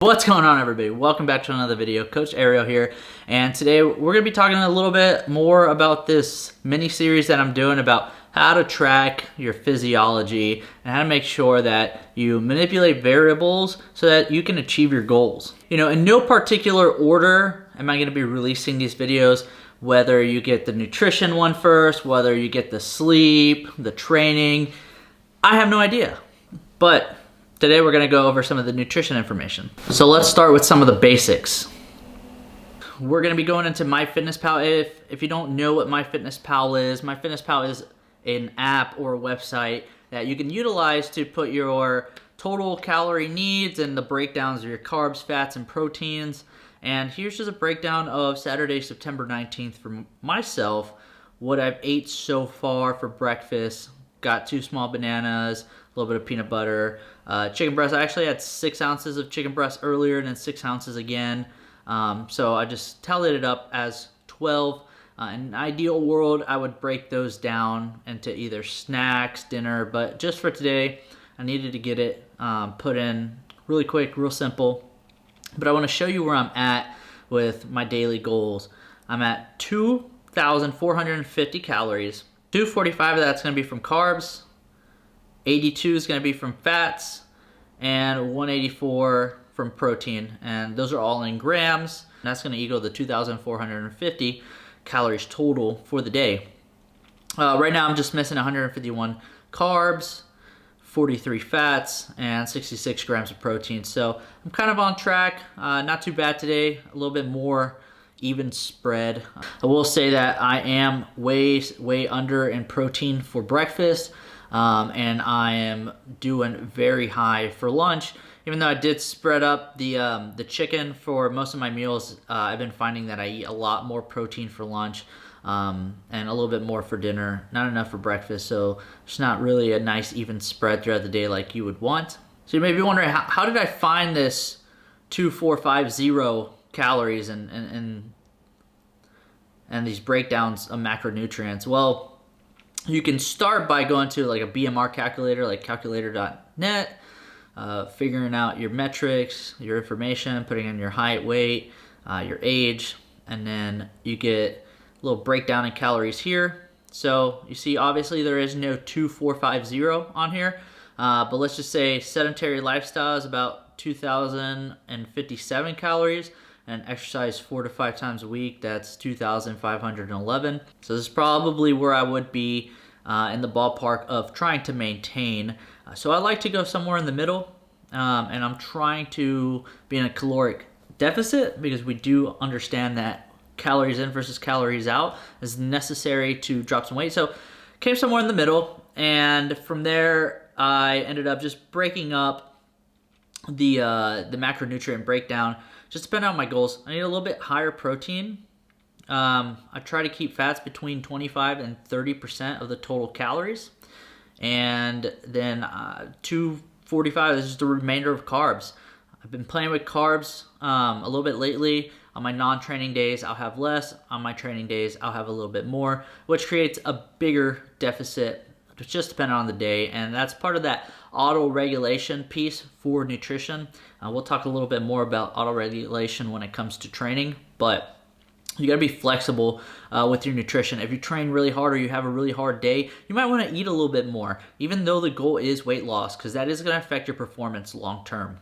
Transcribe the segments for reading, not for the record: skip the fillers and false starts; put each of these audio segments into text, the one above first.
What's going on, everybody? Welcome back to another video. Coach Ariel here, and today we're going to be talking a little bit more about this mini series that I'm doing about how to track your physiology and how to make sure that you manipulate variables so that you can achieve your goals. You know, in no particular order am I going to be releasing these videos, whether you get the nutrition one first, whether you get the sleep, the training. I have no idea, but today we're going to go over some of the nutrition information. So let's start with some of the basics. We're going to be going into Myfitnesspal. If you don't know what Myfitnesspal is an app or a website that you can utilize to put your total calorie needs and the breakdowns of your carbs, fats, and proteins. And here's just a breakdown of Saturday, September 19th for myself, what I've ate so far for breakfast. Got 2 small bananas, a little bit of peanut butter, chicken breast. I actually had 6 ounces of chicken breast earlier and then 6 ounces again. So I just tallied it up as 12. In an ideal world, I would break those down into either snacks, dinner, but just for today, I needed to get it put in really quick, real simple. But I want to show you where I'm at with my daily goals. I'm at 2,450 calories. 245 of that's going to be from carbs, 82 is going to be from fats, and 184 from protein. And those are all in grams. And that's going to equal the 2,450 calories total for the day. Right now I'm just missing 151 carbs, 43 fats, and 66 grams of protein. So I'm kind of on track. Not too bad today. A little bit more even spread. I will say that I am way under in protein for breakfast, and I am doing very high for lunch. Even though I did spread up the chicken for most of my meals, I've been finding that I eat a lot more protein for lunch and a little bit more for dinner, not enough for breakfast. So it's not really a nice even spread throughout the day like you would want. So you may be wondering, how did I find this 2,450 calories and these breakdowns of macronutrients? Well, you can start by going to like a BMR calculator, like calculator.net, figuring out your metrics, your information, putting in your height, weight, your age, and then you get a little breakdown in calories here. So you see, obviously there is no 2,450 on here, but let's just say sedentary lifestyle is about 2,057 calories, and exercise 4 to 5 times a week, that's 2,511. So this is probably where I would be in the ballpark of trying to maintain. So I like to go somewhere in the middle, and I'm trying to be in a caloric deficit because we do understand that calories in versus calories out is necessary to drop some weight. So came somewhere in the middle, and from there I ended up just breaking up the macronutrient breakdown, just depending on my goals. I need a little bit higher protein. I try to keep fats between 25 and 30% of the total calories. And then 245 is just the remainder of carbs. I've been playing with carbs a little bit lately. On my non-training days, I'll have less. On my training days, I'll have a little bit more, which creates a bigger deficit. It's just depending on the day, and that's part of that auto-regulation piece for nutrition. We'll talk a little bit more about auto-regulation when it comes to training, but you gotta be flexible with your nutrition. If you train really hard or you have a really hard day, you might wanna eat a little bit more, even though the goal is weight loss, because that is gonna affect your performance long-term.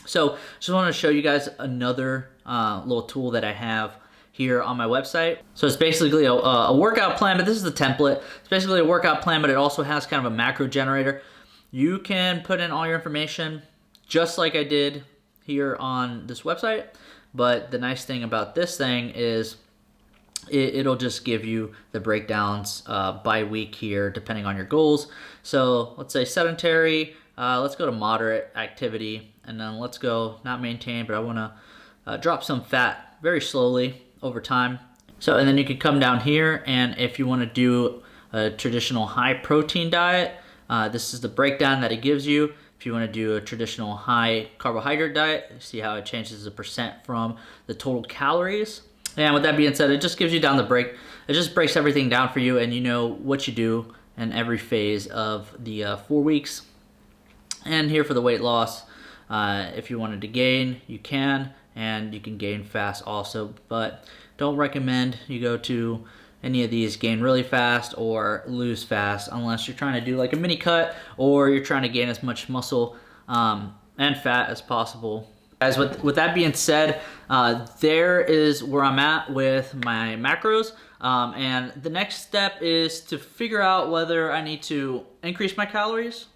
So just wanna show you guys another little tool that I have here on my website. So it's basically a workout plan, but this is the template. It's basically a workout plan, but it also has kind of a macro generator. You can put in all your information just like I did here on this website, but the nice thing about this thing is it'll just give you the breakdowns by week here depending on your goals. So let's say sedentary, let's go to moderate activity, and then let's go not maintain, but I want to drop some fat very slowly over time. So, and then you can come down here, and if you want to do a traditional high protein diet, this is the breakdown that it gives you. If you want to do a traditional high carbohydrate diet, see how it changes the percent from the total calories. And with that being said, it just gives you down the break. It just breaks everything down for you, and you know what you do in every phase of the 4 weeks. And here for the weight loss, If you wanted to gain, you can, and you can gain fast also, but don't recommend you go to any of these gain really fast or lose fast unless you're trying to do like a mini cut or you're trying to gain as much muscle and fat as possible. Guys, with that being said, there is where I'm at with my macros. And the next step is to figure out whether I need to increase my calories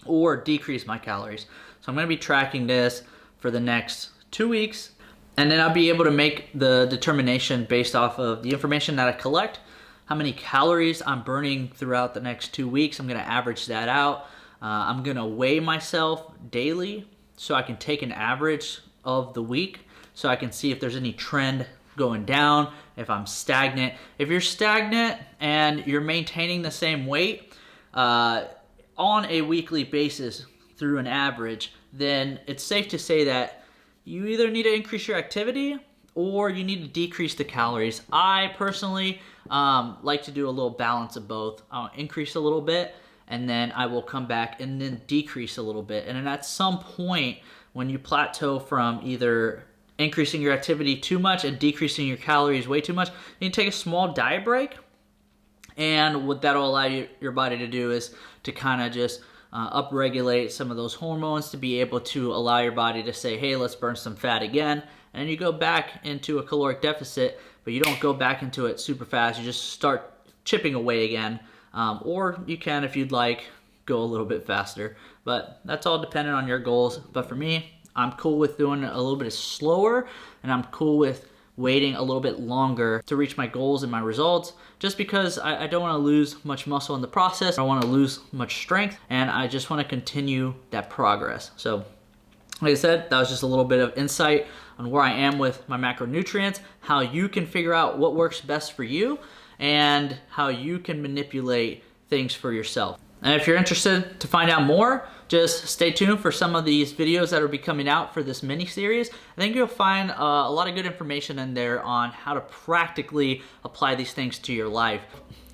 or decrease my calories. So I'm gonna be tracking this for the next 2 weeks, and then I'll be able to make the determination based off of the information that I collect, how many calories I'm burning throughout the next 2 weeks. I'm gonna average that out. I'm gonna weigh myself daily so I can take an average of the week so I can see if there's any trend going down, if I'm stagnant. If you're stagnant and you're maintaining the same weight on a weekly basis through an average, then it's safe to say that you either need to increase your activity or you need to decrease the calories. I personally like to do a little balance of both. I'll increase a little bit and then I will come back and then decrease a little bit. And then at some point when you plateau from either increasing your activity too much and decreasing your calories way too much, you can take a small diet break. And what that'll allow your body to do is to kind of just upregulate some of those hormones to be able to allow your body to say, hey, let's burn some fat again. And then you go back into a caloric deficit, but you don't go back into it super fast. You just start chipping away again. Or you can, if you'd like, go a little bit faster. But that's all dependent on your goals. But for me, I'm cool with doing it a little bit slower, and I'm cool with waiting a little bit longer to reach my goals and my results, just because I don't want to lose much muscle in the process. I don't want to lose much strength, and I just want to continue that progress. So like I said, that was just a little bit of insight on where I am with my macronutrients, how you can figure out what works best for you, and how you can manipulate things for yourself. And if you're interested to find out more, just stay tuned for some of these videos that will be coming out for this mini series. I think you'll find a lot of good information in there on how to practically apply these things to your life.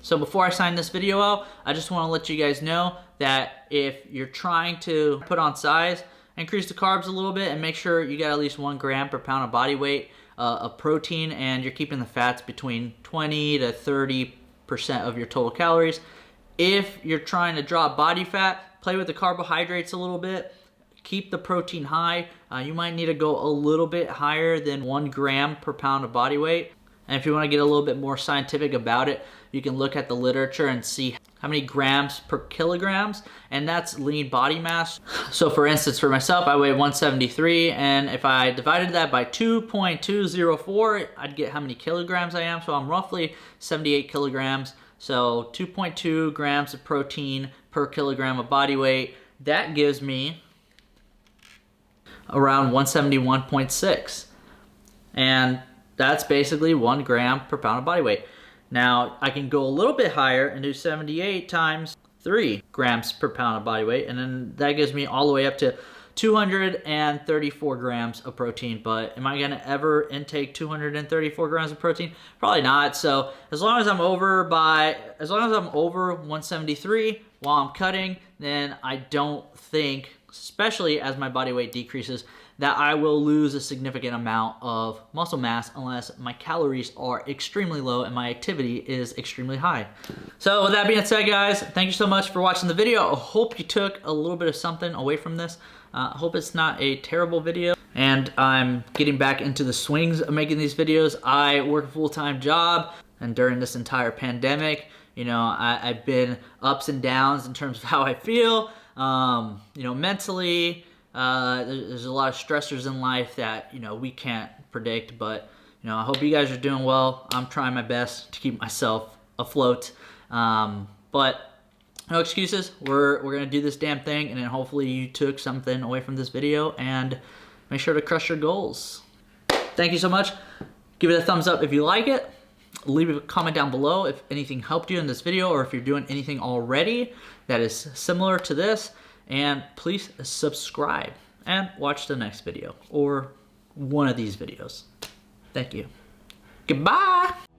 So before I sign this video out, I just want to let you guys know that if you're trying to put on size, increase the carbs a little bit and make sure you got at least 1 gram per pound of body weight of protein, and you're keeping the fats between 20 to 30% of your total calories. If you're trying to drop body fat, play with the carbohydrates a little bit. Keep the protein high. You might need to go a little bit higher than 1 gram per pound of body weight. And if you want to get a little bit more scientific about it, you can look at the literature and see how many grams per kilograms, and that's lean body mass. So for instance, for myself, I weigh 173, and if I divided that by 2.204, I'd get how many kilograms I am. So I'm roughly 78 kilograms. So 2.2 grams of protein per kilogram of body weight. That gives me around 171.6. And that's basically 1 gram per pound of body weight. Now, I can go a little bit higher and do 78 times 3 grams per pound of body weight, and then that gives me all the way up to 234 grams of protein. But am I gonna ever intake 234 grams of protein? Probably not. So as long as I'm over 173 while I'm cutting, then I don't think, especially as my body weight decreases, that I will lose a significant amount of muscle mass unless my calories are extremely low and my activity is extremely high. So with that being said, guys, thank you so much for watching the video. I hope you took a little bit of something away from this. I hope it's not a terrible video, and I'm getting back into the swings of making these videos. I work a full-time job, and during this entire pandemic, you know, I've been ups and downs in terms of how I feel, you know, mentally. There's a lot of stressors in life that, you know, we can't predict, but, you know, I hope you guys are doing well. I'm trying my best to keep myself afloat, but no excuses. We're gonna do this damn thing, and then hopefully you took something away from this video, and make sure to crush your goals. Thank you so much. Give it a thumbs up if you like it. Leave a comment down below if anything helped you in this video, or if you're doing anything already that is similar to this. And please subscribe and watch the next video or one of these videos. Thank you. Goodbye.